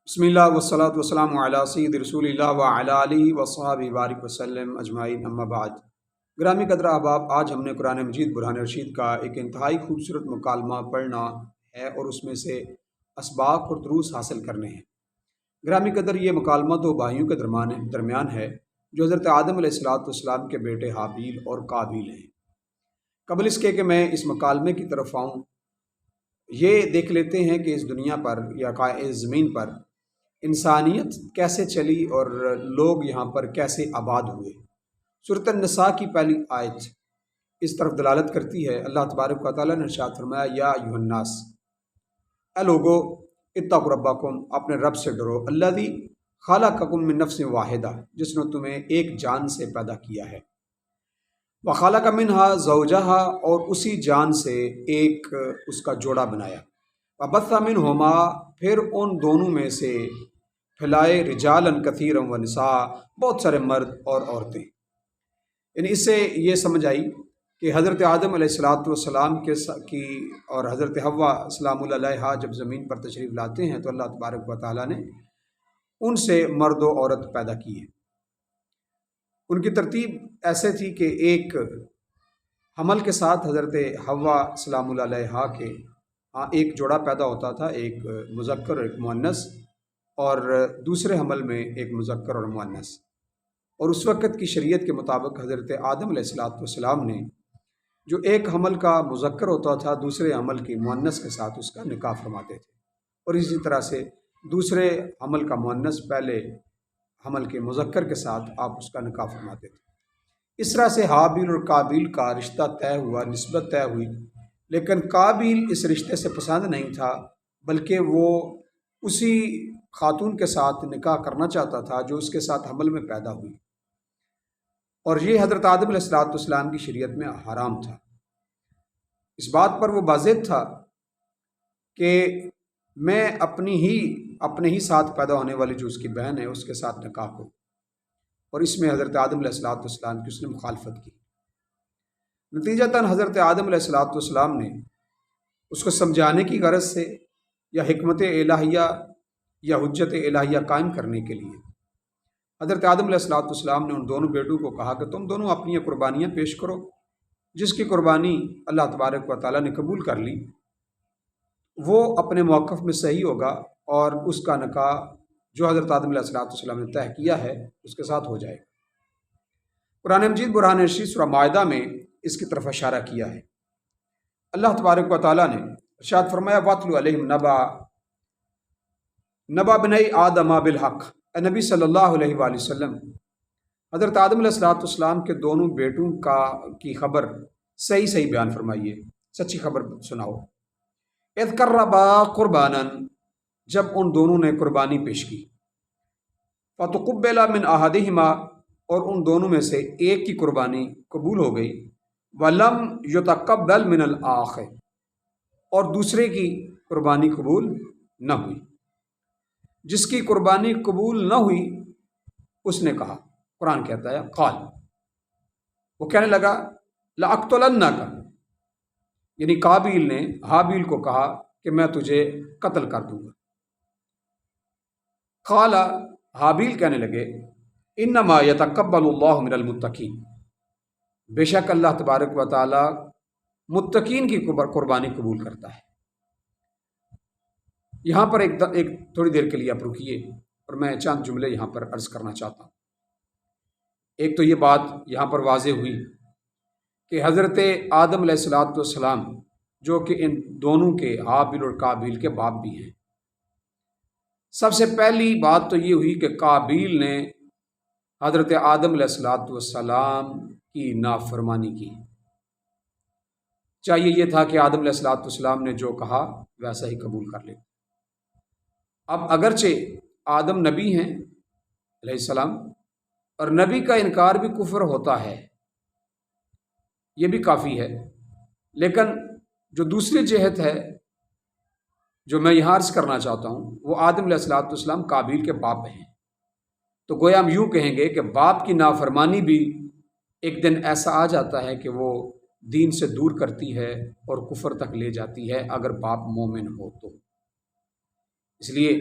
بسم اللہ والصلاۃ والسلام علی سید رسول اللہ وعلی آلہ وصحبہ بارک وسلم اجمعین، اما بعد۔ گرامی قدر احباب، آج ہم نے قرآن مجید برہان رشید کا ایک انتہائی خوبصورت مکالمہ پڑھنا ہے اور اس میں سے اسباق اور دروس حاصل کرنے ہیں۔ گرامی قدر، یہ مکالمہ دو بھائیوں کے درمیان ہے جو حضرت آدم علیہ السلام کے بیٹے حابیل اور قابیل ہیں۔ قبل اس کے کہ میں اس مکالمے کی طرف آؤں، یہ دیکھ لیتے ہیں کہ اس دنیا پر یا اس زمین پر انسانیت کیسے چلی اور لوگ یہاں پر کیسے آباد ہوئے۔ سورۃ النساء کی پہلی آیت اس طرف دلالت کرتی ہے۔ اللہ تبارک و تعالیٰ نے ارشاد فرمایا، یا ایھا الناس، اے لوگو، اتقوا ربکم، اپنے رب سے ڈرو، الذی خلقکم من نفس واحدہ، جس نے تمہیں ایک جان سے پیدا کیا ہے، وخلق منہا زوجہا، اور اسی جان سے ایک اس کا جوڑا بنایا، وبث منہما، پھر ان دونوں میں سے پھیلائے، رجالا کثیرا ونساء، بہت سارے مرد اور عورتیں۔ یعنی اس سے یہ سمجھ آئی کہ حضرت آدم علیہ السلام کی اور حضرت حوا سلام اللہ علیہا جب زمین پر تشریف لاتے ہیں تو اللہ تبارک و تعالیٰ نے ان سے مرد و عورت پیدا کی ہے۔ ان کی ترتیب ایسے تھی کہ ایک حمل کے ساتھ حضرت حوا سلام اللہ علیہا کے ایک جوڑا پیدا ہوتا تھا، ایک مذکر اور ایک مؤنث، اور دوسرے حمل میں ایک مذکر اور مؤنث۔ اور اس وقت کی شریعت کے مطابق حضرت آدم علیہ السلام نے جو ایک حمل کا مذکر ہوتا تھا دوسرے حمل کی مؤنث کے ساتھ اس کا نکاح فرماتے تھے، اور اسی طرح سے دوسرے حمل کا مؤنث پہلے حمل کے مذکر کے ساتھ آپ اس کا نکاح فرماتے تھے۔ اس طرح سے حابیل اور قابیل کا رشتہ طے ہوا، نسبت طے ہوئی، لیکن قابیل اس رشتے سے پسند نہیں تھا، بلکہ وہ اسی خاتون کے ساتھ نکاح کرنا چاہتا تھا جو اس کے ساتھ حمل میں پیدا ہوئی، اور یہ حضرت آدم علیہ السلام کی شریعت میں حرام تھا۔ اس بات پر وہ واضح تھا کہ میں اپنے ہی ساتھ پیدا ہونے والی جو اس کی بہن ہے اس کے ساتھ نکاح کروں، اور اس میں حضرت آدم علیہ السلام کی اس نے مخالفت کی۔ نتیجتاً حضرت آدم علیہ السلام نے اس کو سمجھانے کی غرض سے یا حکمت الہیہ یا حجت الہیہ قائم کرنے کے لیے حضرت آدم علیہ السلام نے ان دونوں بیٹوں کو کہا کہ تم دونوں اپنی قربانیاں پیش کرو، جس کی قربانی اللہ تبارک و تعالیٰ نے قبول کر لی وہ اپنے موقف میں صحیح ہوگا، اور اس کا نکاح جو حضرت آدم علیہ السلام نے طے کیا ہے اس کے ساتھ ہو جائے گا۔ قرآن مجید برہان رشید سورہ مائدہ میں اس کی طرف اشارہ کیا ہے۔ اللہ تبارک و تعالیٰ نے ارشاد فرمایا، وَاتْلُ عَلَيْهِمْ نَبَأَ بَنِي آدَمَ بِالْحَقِّ، اے نبی صلی اللہ علیہ وآلہ وسلم، حضرت آدم علیہ السلام کے دونوں بیٹوں کی خبر صحیح بیان فرمائیے، سچی خبر سناؤ۔ اِذْ قَرَّبَا قُرْبَانًا، جب ان دونوں نے قربانی پیش کی، فَتُقُبِّلَ مِنْ أَحَدِهِمَا، اور ان دونوں میں سے ایک کی قربانی قبول ہو گئی، وَلَمْ يُتَقَبَّلْ مِنَ الْآخَرِ، اور دوسرے کی قربانی قبول نہ ہوئی۔ جس کی قربانی قبول نہ ہوئی اس نے کہا، قرآن کہتا ہے قال، وہ کہنے لگا لَأَقْتُلَنَّكَ، یعنی قابیل نے حابیل کو کہا کہ میں تجھے قتل کر دوں گا۔ قال، حابیل کہنے لگے انما يتقبل اللہ من المتقین، بے شک اللہ تبارک و تعالی متقین کی قربانی قبول کرتا ہے۔ یہاں پر ایک تھوڑی دیر کے لیے آپ رکیے، اور میں چند جملے یہاں پر عرض کرنا چاہتا ہوں۔ ایک تو یہ بات یہاں پر واضح ہوئی کہ حضرت آدم علیہ السلام جو کہ ان دونوں کے حابیل اور قابیل کے باپ بھی ہیں، سب سے پہلی بات تو یہ ہوئی کہ قابیل نے حضرت آدم علیہ السلام کی نافرمانی کی۔ چاہیے یہ تھا کہ آدم علیہ السلام نے جو کہا ویسا ہی قبول کر لے۔ اب اگرچہ آدم نبی ہیں علیہ السلام، اور نبی کا انکار بھی کفر ہوتا ہے، یہ بھی کافی ہے، لیکن جو دوسری جہت ہے جو میں یہاں عرض کرنا چاہتا ہوں وہ آدم علیہ السلام قابیل کے باپ ہیں۔ تو گویا ہم یوں کہیں گے کہ باپ کی نافرمانی بھی ایک دن ایسا آ جاتا ہے کہ وہ دین سے دور کرتی ہے اور کفر تک لے جاتی ہے، اگر باپ مومن ہو تو۔ اس لیے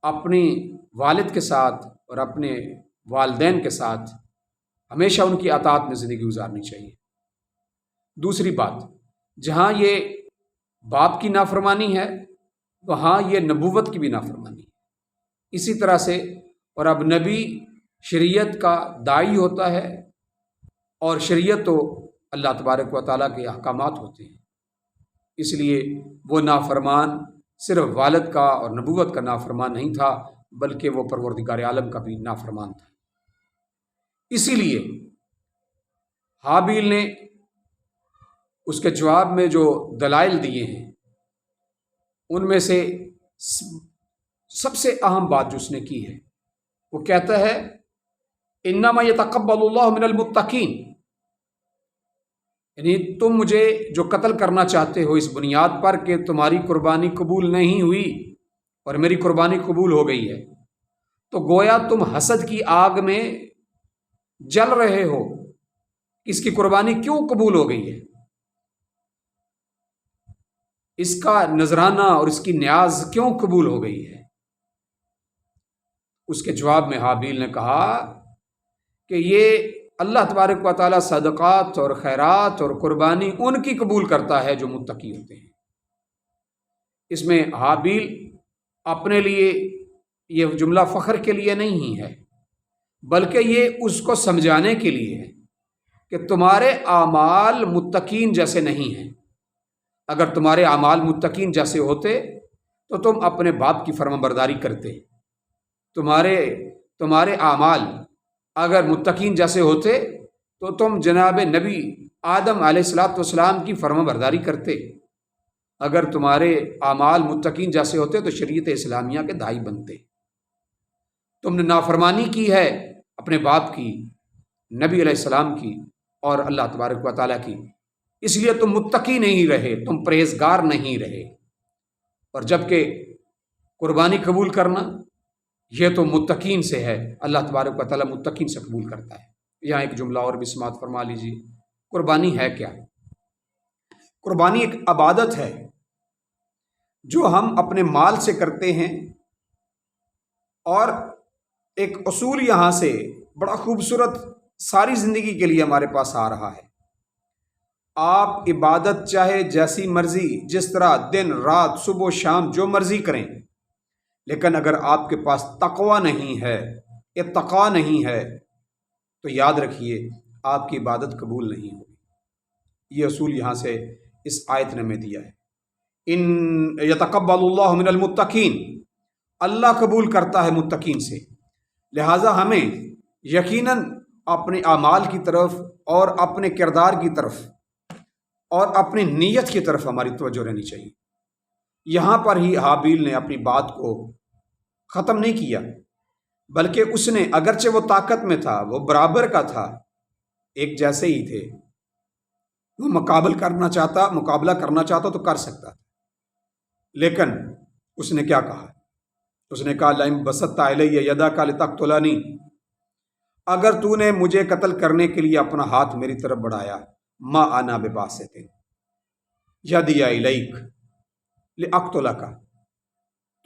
اپنی والد کے ساتھ اور اپنے والدین کے ساتھ ہمیشہ ان کی اطاعت میں زندگی گزارنی چاہیے۔ دوسری بات، جہاں یہ باپ کی نافرمانی ہے وہاں یہ نبوت کی بھی نافرمانی ہے۔ اسی طرح سے اور اب نبی شریعت کا داعی ہوتا ہے، اور شریعت تو اللہ تبارک و تعالیٰ کے احکامات ہوتے ہیں، اس لیے وہ نافرمان صرف والد کا اور نبوت کا نافرمان نہیں تھا بلکہ وہ پروردگار عالم کا بھی نافرمان تھا۔ اسی لیے حابیل نے اس کے جواب میں جو دلائل دیے ہیں ان میں سے سب سے اہم بات جو اس نے کی ہے وہ کہتا ہے انما یتقبل اللہ من المتقین، یعنی تم مجھے جو قتل کرنا چاہتے ہو اس بنیاد پر کہ تمہاری قربانی قبول نہیں ہوئی اور میری قربانی قبول ہو گئی ہے، تو گویا تم حسد کی آگ میں جل رہے ہو، اس کی قربانی کیوں قبول ہو گئی ہے، اس کا نذرانہ اور اس کی نیاز کیوں قبول ہو گئی ہے۔ اس کے جواب میں حابیل نے کہا کہ یہ اللہ تبارک و تعالیٰ صدقات اور خیرات اور قربانی ان کی قبول کرتا ہے جو متقی ہوتے ہیں۔ اس میں حابیل اپنے لیے یہ جملہ فخر کے لیے نہیں ہے بلکہ یہ اس کو سمجھانے کے لیے ہے کہ تمہارے اعمال متقین جیسے نہیں ہیں۔ اگر تمہارے اعمال متقین جیسے ہوتے تو تم اپنے باپ کی فرما برداری کرتے، تمہارے اعمال اگر متقین جیسے ہوتے تو تم جناب نبی آدم علیہ السلام کی فرما برداری کرتے، اگر تمہارے اعمال متقین جیسے ہوتے تو شریعت اسلامیہ کے داعی بنتے۔ تم نے نافرمانی کی ہے اپنے باپ کی، نبی علیہ السلام کی اور اللہ تبارک و تعالیٰ کی، اس لیے تم متقی نہیں رہے، تم پرہیزگار نہیں رہے۔ اور جبکہ قربانی قبول کرنا یہ تو متقین سے ہے، اللہ تبارک و تعالیٰ متقین سے قبول کرتا ہے۔ یہاں ایک جملہ اور بھی سماعت فرما لیجیے، قربانی ہے کیا؟ قربانی ایک عبادت ہے جو ہم اپنے مال سے کرتے ہیں، اور ایک اصول یہاں سے بڑا خوبصورت ساری زندگی کے لیے ہمارے پاس آ رہا ہے۔ آپ عبادت چاہے جیسی مرضی، جس طرح دن رات صبح و شام جو مرضی کریں، لیکن اگر آپ کے پاس تقوی نہیں ہے، اتقا نہیں ہے، تو یاد رکھیے آپ کی عبادت قبول نہیں ہوگی۔ یہ اصول یہاں سے اس آیت نے ہمیں دیا ہے، ان یتقبل اللہ من المتقین، اللہ قبول کرتا ہے متقین سے۔ لہٰذا ہمیں یقیناً اپنے اعمال کی طرف اور اپنے کردار کی طرف اور اپنی نیت کی طرف ہماری توجہ رہنی چاہیے۔ یہاں پر ہی حابیل نے اپنی بات کو ختم نہیں کیا، بلکہ اس نے اگرچہ وہ طاقت میں تھا، وہ برابر کا تھا، ایک جیسے ہی تھے، وہ مقابلہ کرنا چاہتا تو کر سکتا تھا، لیکن اس نے کیا کہا؟ اس نے کہا لئن بسطت الی یدک لتقتلنی، اگر تو نے مجھے قتل کرنے کے لیے اپنا ہاتھ میری طرف بڑھایا، ما انا بباسط یدی الیک لاقتلک،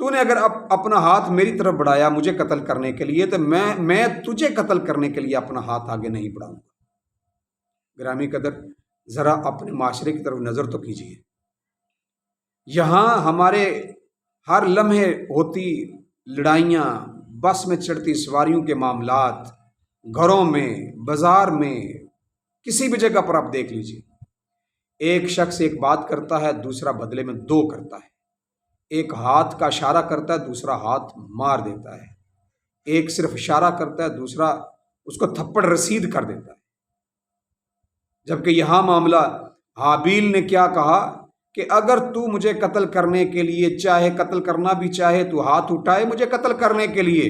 تو نے اگر اپنا ہاتھ میری طرف بڑھایا مجھے قتل کرنے کے لیے تو میں تجھے قتل کرنے کے لیے اپنا ہاتھ آگے نہیں بڑھاؤں گا۔ گرامی قدر، ذرا اپنے معاشرے کی طرف نظر تو کیجیے، یہاں ہمارے ہر لمحے ہوتی لڑائیاں، بس میں چڑھتی سواریوں کے معاملات، گھروں میں، بازار میں، کسی بھی جگہ پر آپ دیکھ لیجیے، ایک شخص ایک بات کرتا ہے، دوسرا بدلے میں دو کرتا ہے، ایک ہاتھ کا اشارہ کرتا ہے، دوسرا ہاتھ مار دیتا ہے، ایک صرف اشارہ کرتا ہے، دوسرا اس کو تھپڑ رسید کر دیتا ہے۔ جبکہ یہاں معاملہ حابیل نے کیا کہا کہ اگر تو مجھے قتل کرنے کے لیے چاہے، قتل کرنا بھی چاہے تو ہاتھ اٹھائے مجھے قتل کرنے کے لیے،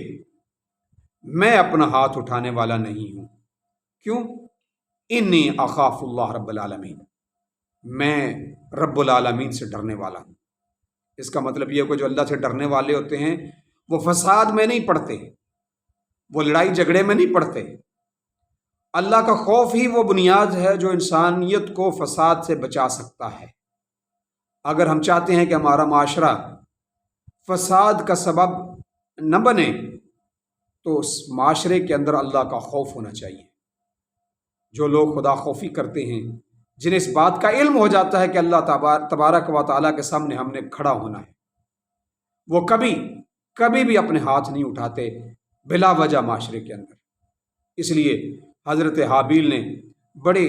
میں اپنا ہاتھ اٹھانے والا نہیں ہوں۔ کیوں؟ انی اخاف اللہ رب العالمین، میں رب العالمین سے ڈرنے والا ہوں۔ اس کا مطلب یہ ہے کہ جو اللہ سے ڈرنے والے ہوتے ہیں وہ فساد میں نہیں پڑتے، وہ لڑائی جھگڑے میں نہیں پڑتے۔ اللہ کا خوف ہی وہ بنیاد ہے جو انسانیت کو فساد سے بچا سکتا ہے۔ اگر ہم چاہتے ہیں کہ ہمارا معاشرہ فساد کا سبب نہ بنے تو اس معاشرے کے اندر اللہ کا خوف ہونا چاہیے۔ جو لوگ خدا خوفی کرتے ہیں، جنہیں اس بات کا علم ہو جاتا ہے کہ اللہ تبارک و تعالیٰ کے سامنے ہم نے کھڑا ہونا ہے، وہ کبھی بھی اپنے ہاتھ نہیں اٹھاتے بلا وجہ معاشرے کے اندر۔ اس لیے حضرت حابیل نے بڑے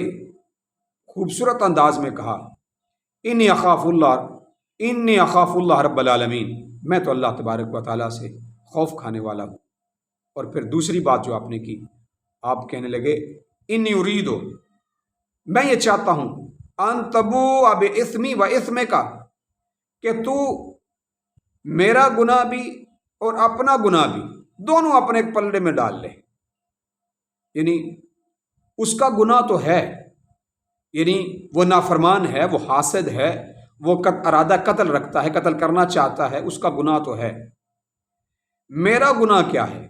خوبصورت انداز میں کہا، انی اخاف اللہ رب العالمین، میں تو اللہ تبارک و تعالیٰ سے خوف کھانے والا ہوں۔ اور پھر دوسری بات جو آپ نے کی، آپ کہنے لگے انی اریدو، میں یہ چاہتا ہوں ان تبوء باسمی و اسمک، کہ تو میرا گناہ بھی اور اپنا گناہ بھی دونوں اپنے ایک پلڑے میں ڈال لے۔ یعنی اس کا گناہ تو ہے، یعنی وہ نافرمان ہے، وہ حاسد ہے، وہ ارادہ قتل رکھتا ہے، قتل کرنا چاہتا ہے، اس کا گناہ تو ہے۔ میرا گناہ کیا ہے؟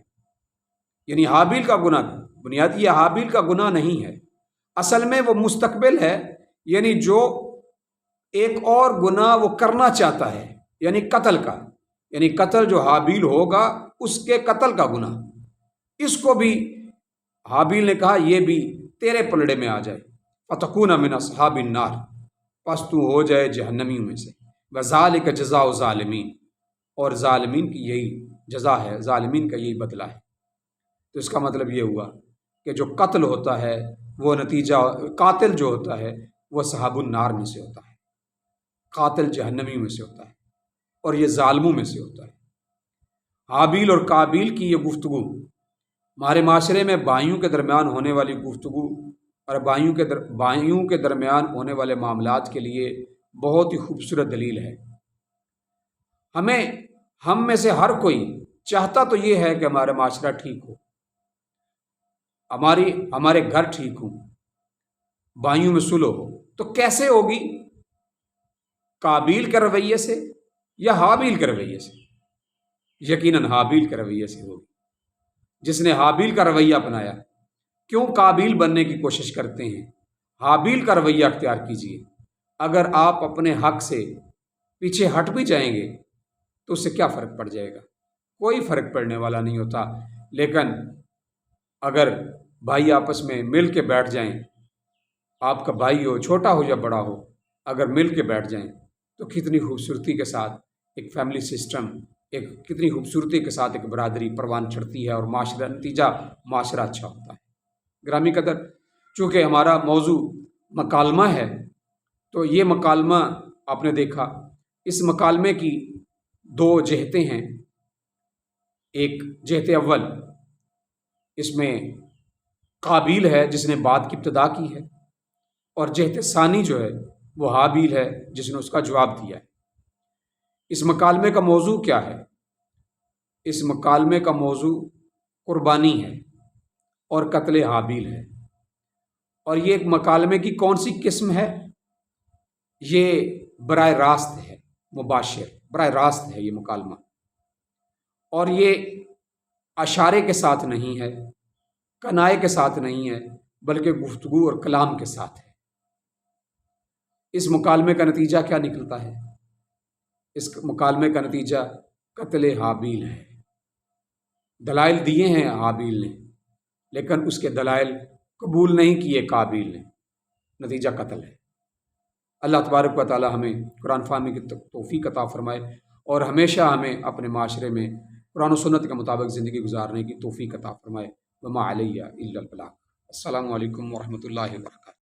یعنی حابیل کا گناہ، بنیادی یہ حابیل کا گناہ نہیں ہے، اصل میں وہ مستقبل ہے، یعنی جو ایک اور گناہ وہ کرنا چاہتا ہے، یعنی قتل کا، یعنی قتل جو حابیل ہوگا اس کے قتل کا گناہ، اس کو بھی حابیل نے کہا یہ بھی تیرے پلڑے میں آ جائے، فتکون من اصحاب النار، پس تو ہو جائے جہنمیوں میں سے، وذالک جزاء الظالمین، اور ظالمین کی یہی جزا ہے، ظالمین کا یہی بدلہ ہے۔ تو اس کا مطلب یہ ہوا کہ جو قتل ہوتا ہے وہ نتیجہ، قاتل جو ہوتا ہے وہ اصحاب النار میں سے ہوتا ہے، قاتل جہنمی میں سے ہوتا ہے، اور یہ ظالموں میں سے ہوتا ہے۔ حابیل اور قابیل کی یہ گفتگو ہمارے معاشرے میں بھائیوں کے درمیان ہونے والی گفتگو اور بھائیوں کے درمیان ہونے والے معاملات کے لیے بہت ہی خوبصورت دلیل ہے۔ ہم میں سے ہر کوئی چاہتا تو یہ ہے کہ ہمارا معاشرہ ٹھیک ہو، ہمارے گھر ٹھیک ہوں، بھائیوں میں صلح ہو۔ تو کیسے ہوگی؟ قابیل کے رویے سے یا حابیل کے رویے سے؟ یقیناً حابیل کے رویے سے ہوگی۔ جس نے حابیل کا رویہ اپنایا، کیوں قابیل بننے کی کوشش کرتے ہیں؟ حابیل کا رویہ اختیار کیجیے۔ اگر آپ اپنے حق سے پیچھے ہٹ بھی جائیں گے تو اس سے کیا فرق پڑ جائے گا؟ کوئی فرق پڑنے والا نہیں ہوتا۔ لیکن اگر بھائی آپس میں مل کے بیٹھ جائیں، آپ کا بھائی ہو، چھوٹا ہو یا بڑا ہو، اگر مل کے بیٹھ جائیں تو کتنی خوبصورتی کے ساتھ ایک فیملی سسٹم، کتنی خوبصورتی کے ساتھ ایک برادری پروان چڑھتی ہے، اور نتیجہ معاشرہ اچھا ہوتا ہے۔ گرامی قدر، چونکہ ہمارا موضوع مکالمہ ہے تو یہ مکالمہ آپ نے دیکھا، اس مکالمے کی دو جہتیں ہیں۔ ایک جہت اول، اس میں قابیل ہے جس نے بات کی ابتدا کی ہے، اور جہت ثانی جو ہے وہ حابیل ہے جس نے اس کا جواب دیا ہے۔ اس مکالمے کا موضوع کیا ہے؟ اس مکالمے کا موضوع قربانی ہے اور قتل حابیل ہے۔ اور یہ ایک مکالمے کی کون سی قسم ہے؟ یہ براہ راست ہے، مباشر، براہ راست ہے یہ مکالمہ، اور یہ اشارے کے ساتھ نہیں ہے، کنائے کے ساتھ نہیں ہے، بلکہ گفتگو اور کلام کے ساتھ ہے۔ اس مکالمے کا نتیجہ کیا نکلتا ہے؟ اس مکالمے کا نتیجہ قتل حابیل ہے۔ دلائل دیے ہیں حابیل نے، لیکن اس کے دلائل قبول نہیں کیے قابیل نے، نتیجہ قتل ہے۔ اللہ تبارک و تعالی ہمیں قرآن فہمی کی توفیق عطا فرمائے، اور ہمیشہ ہمیں اپنے معاشرے میں قرآن و سنت کے مطابق زندگی گزارنے کی توفیق عطا فرمائے۔ وما علیہ الا البلاغ۔ السلام علیکم ورحمۃ اللہ وبرکاتہ۔